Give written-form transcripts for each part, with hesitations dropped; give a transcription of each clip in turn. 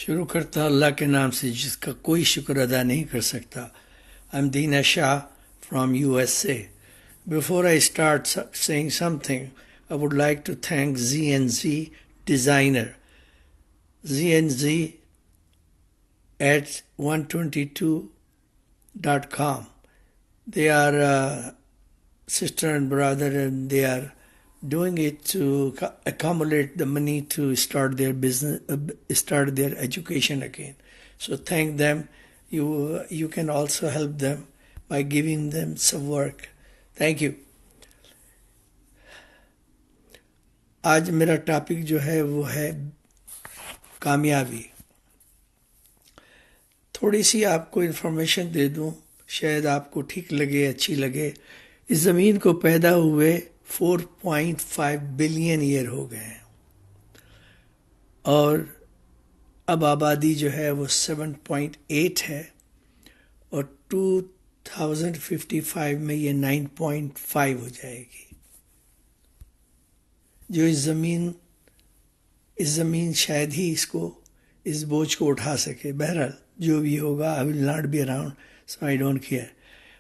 شروع کرتا اللہ کے نام سے جس کا کوئی شکر ادا نہیں کر سکتا. I'm Dina Shah from USA. Before I start saying something, I would like to thank Z&Z Designer. Z&Z at 122.com. They are sister and brother, and they are doing it to accumulate the money to start their business, start their education again. So thank them. You can also help them by giving them some work. Thank you. آج میرا topic جو ہے وہ ہے کامیابی. تھوڑی سی آپ کو انفارمیشن دے دوں، شاید آپ کو ٹھیک لگے، اچھی لگے. اس زمین کو پیدا ہوئے 4.5 بلین ایئر ہو گئے ہیں، اور اب آبادی جو ہے وہ 7.8 ہے، اور 2055 میں یہ 9.5 ہو جائے گی. جو اس زمین شاید ہی اس بوجھ کو اٹھا سکے. بہرحال جو بھی ہوگا I will not be around, so I don't care.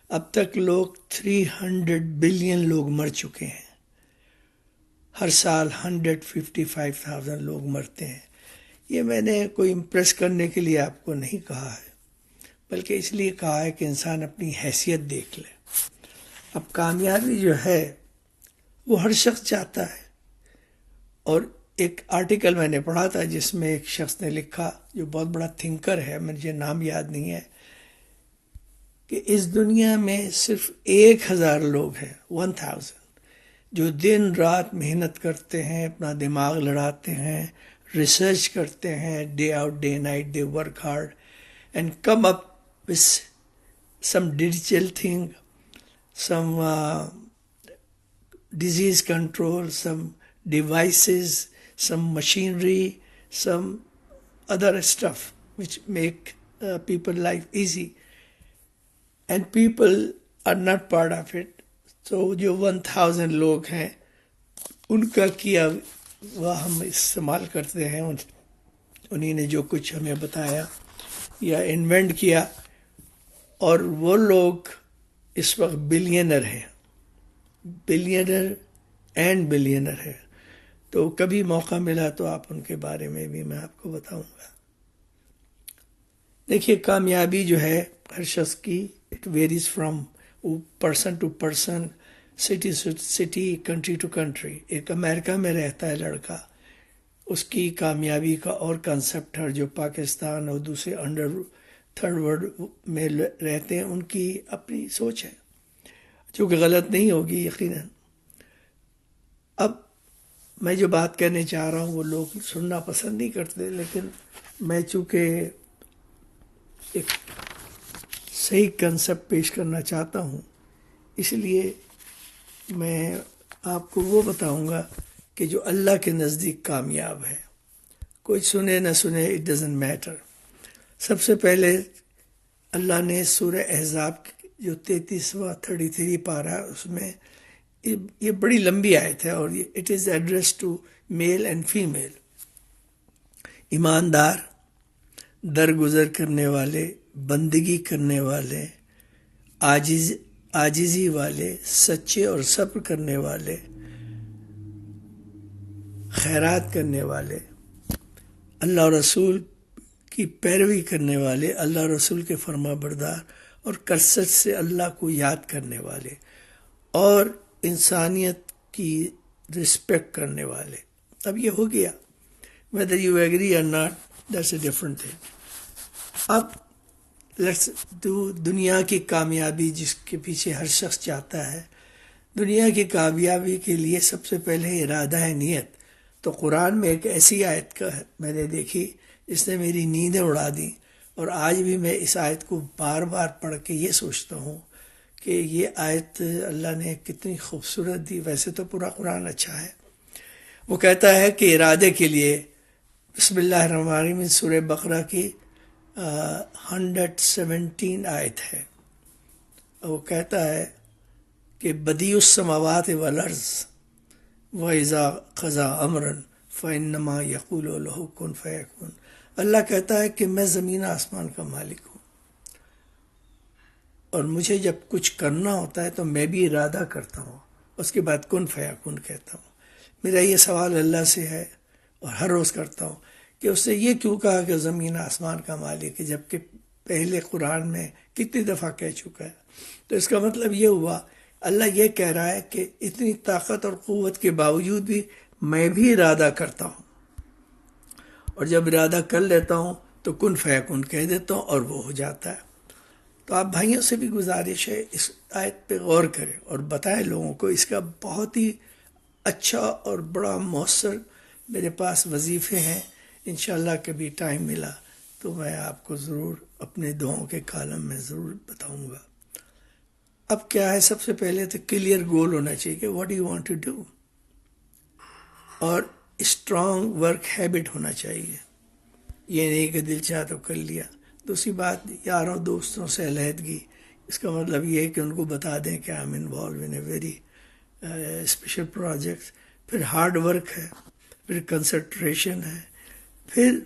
اب تک لوگ 300 بلین لوگ مر چکے ہیں. ہر سال 155,000 لوگ مرتے ہیں. یہ میں نے کوئی امپریس کرنے کے لیے آپ کو نہیں کہا ہے، بلکہ اس لیے کہا ہے کہ انسان اپنی حیثیت دیکھ لے. اب کامیابی جو ہے وہ ہر شخص چاہتا ہے، اور ایک آرٹیکل میں نے پڑھا تھا جس میں ایک شخص نے لکھا، جو بہت بڑا تھنکر ہے، مجھے نام یاد نہیں ہے، کہ اس دنیا میں صرف 1000 لوگ ہیں، 1000، جو دن رات محنت کرتے ہیں، اپنا دماغ لڑاتے ہیں، ریسرچ کرتے ہیں، day out day night they work hard and come up with some digital thing, some disease control, some devices, some machinery, some other stuff which make people life easy, and people are not part of it. So جو 1000 لوگ ہیں ان کا کیا وہ ہم استعمال کرتے ہیں، انہی نے جو کچھ ہمیں بتایا یا انوینٹ کیا، اور وہ لوگ اس وقت بلینر ہیں، بلینر ہے. تو کبھی موقع ملا تو آپ ان کے بارے میں بھی میں آپ کو بتاؤں گا. دیکھیے، کامیابی جو ہے ہر شخص کی it varies from person to person, city to city, country to country. ایک امریکہ میں رہتا ہے لڑکا، اس کی کامیابی کا اور کنسپٹ ہے. جو پاکستان اور دوسرے تھرڈ ورلڈ میں رہتے ہیں ان کی اپنی سوچ ہے، جو کہ غلط نہیں ہوگی یقیناً. اب میں جو بات کہنے چاہ رہا ہوں وہ لوگ سننا پسند نہیں کرتے، لیکن میں چونکہ ایک صحیح کنسپٹ پیش کرنا چاہتا ہوں، اس لیے میں آپ کو وہ بتاؤں گا کہ جو اللہ کے نزدیک کامیاب ہے. کوئی سنے نہ سنے، اٹ ڈزنٹ میٹر. سب سے پہلے اللہ نے سورہ احزاب جو 33 پارہ، اس میں یہ بڑی لمبی آیت ہے، اور it is address to male and female. ایماندار، درگزر کرنے والے، بندگی کرنے والے، عاجزی والے، سچے اور صبر کرنے والے، خیرات کرنے والے، اللہ اور رسول کی پیروی کرنے والے، اللہ رسول کے فرما بردار، اور کثرت سے اللہ کو یاد کرنے والے، اور انسانیت کی رسپیکٹ کرنے والے. اب یہ ہو گیا. whether you agree or not, that's a different thing. اب لیٹس ڈو دنیا کی کامیابی جس کے پیچھے ہر شخص چاہتا ہے. دنیا کی کامیابی کے لیے سب سے پہلے ارادہ ہے، نیت. تو قرآن میں ایک ایسی آیت کا میں نے دیکھی جس نے میری نیندیں اڑا دیں، اور آج بھی میں اس آیت کو بار بار پڑھ کے یہ سوچتا ہوں کہ یہ آیت اللہ نے کتنی خوبصورت دی. ویسے تو پورا قرآن اچھا ہے. وہ کہتا ہے کہ ارادے کے لیے بسم اللہ الرحمن الرحیم، سورہ بقرہ کی 117 آیت ہے. وہ کہتا ہے کہ بدیع السماوات والارض وَإِذَا قَضَى أَمْرًا فَإِنَّمَا يَقُولُ لَهُ كُن فَيَكُن. اللہ کہتا ہے کہ میں زمین آسمان کا مالک ہوں، اور مجھے جب کچھ کرنا ہوتا ہے تو میں بھی ارادہ کرتا ہوں، اس کے بعد کن فیکن کہتا ہوں. میرا یہ سوال اللہ سے ہے اور ہر روز کرتا ہوں کہ اس سے یہ کیوں کہا کہ زمین آسمان کا مالک ہے، جبکہ پہلے قرآن میں کتنی دفعہ کہہ چکا ہے. تو اس کا مطلب یہ ہوا اللہ یہ کہہ رہا ہے کہ اتنی طاقت اور قوت کے باوجود بھی میں بھی ارادہ کرتا ہوں، اور جب ارادہ کر لیتا ہوں تو کن فیکن کہہ دیتا ہوں اور وہ ہو جاتا ہے. تو آپ بھائیوں سے بھی گزارش ہے اس آیت پہ غور کریں اور بتائیں لوگوں کو. اس کا بہت ہی اچھا اور بڑا مؤثر میرے پاس وظیفے ہیں. انشاءاللہ کبھی ٹائم ملا تو میں آپ کو ضرور اپنے دعاؤں کے کالم میں ضرور بتاؤں گا. اب کیا ہے، سب سے پہلے تو کلیئر گول ہونا چاہیے کہ what you want to do, اور اسٹرانگ ورک ہیبٹ ہونا چاہیے. یہ نہیں کہ دل چاہ تو کر لیا. دوسری بات، یاروں دوستوں سے علیحدگی. اس کا مطلب یہ ہے کہ ان کو بتا دیں کہ I am involve in a very special project. پھر ہارڈ ورک ہے، پھر کنسنٹریشن ہے، پھر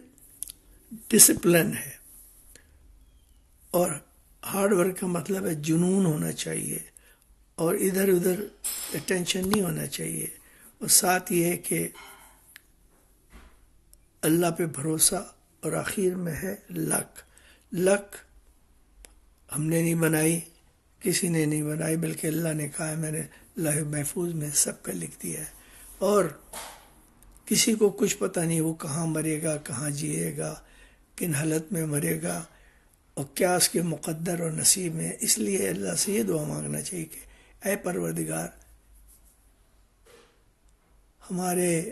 ڈسپلن ہے. اور ہارڈ ورک کا مطلب ہے جنون ہونا چاہیے، اور ادھر ادھر ٹینشن نہیں ہونا چاہیے. اور ساتھ یہ ہے کہ اللہ پہ بھروسہ. اور آخر میں ہے لک. لک ہم نے نہیں بنائی، کسی نے نہیں بنائی، بلکہ اللہ نے کہا ہے میں نے لوح محفوظ میں سب کا لکھ دیا ہے. اور کسی کو کچھ پتہ نہیں وہ کہاں مرے گا، کہاں جیے گا، کن حالت میں مرے گا، اور کیا اس کے مقدر اور نصیب میں. اس لیے اللہ سے یہ دعا مانگنا چاہیے کہ اے پروردگار ہماری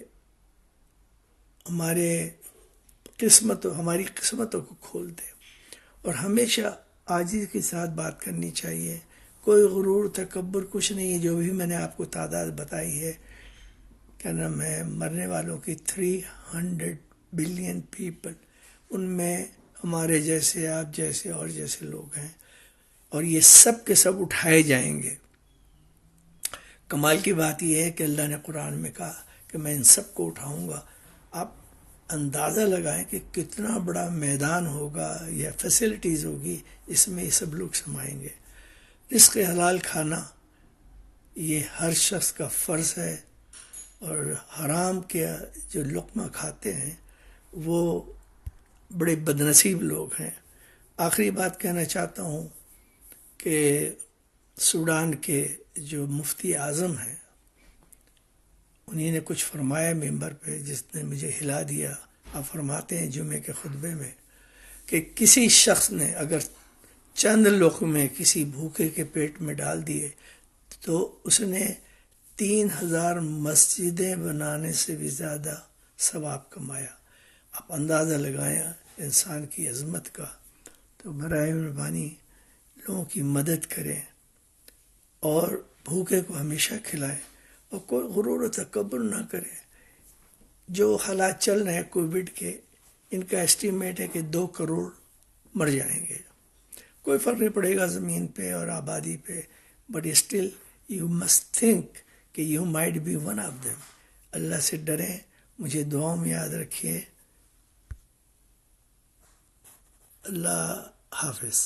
قسمتوں کو کھول دے. اور ہمیشہ عاجزی کے ساتھ بات کرنی چاہیے. کوئی غرور تکبر کچھ نہیں ہے. جو بھی میں نے آپ کو تعداد بتائی ہے، کیا نام ہے، مرنے والوں کی 300 بلین پیپل، ان میں ہمارے جیسے، آپ جیسے اور جیسے لوگ ہیں، اور یہ سب کے سب اٹھائے جائیں گے. کمال کی بات یہ ہے کہ اللہ نے قرآن میں کہا کہ میں ان سب کو اٹھاؤں گا. آپ اندازہ لگائیں کہ کتنا بڑا میدان ہوگا یا فیسلٹیز ہوگی، اس میں یہ سب لوگ سمائیں گے. رزق حلال کھانا یہ ہر شخص کا فرض ہے، اور حرام کے جو لقمہ کھاتے ہیں وہ بڑے بدنصیب لوگ ہیں. آخری بات کہنا چاہتا ہوں کہ سوڈان کے جو مفتی اعظم ہیں، انہی نے کچھ فرمایا ممبر پہ جس نے مجھے ہلا دیا. آپ فرماتے ہیں جمعے کے خطبے میں کہ کسی شخص نے اگر چند لقمے کسی بھوکے کے پیٹ میں ڈال دیے تو اس نے 3000 مسجدیں بنانے سے بھی زیادہ ثواب کمایا. آپ اندازہ لگائیں انسان کی عظمت کا. تو برائے مہربانی لوگوں کی مدد کریں، اور بھوکے کو ہمیشہ کھلائیں، اور کوئی غرور و تکبر نہ کریں. جو حالات چل رہے ہیں کووڈ کے، ان کا ایسٹیمیٹ ہے کہ 2 کروڑ مر جائیں گے. کوئی فرق نہیں پڑے گا زمین پہ اور آبادی پہ، but still you must think کہ you might be one of them. Allah سے ڈریں. مجھے دعاؤں میں یاد رکھیے. اللہ حافظ.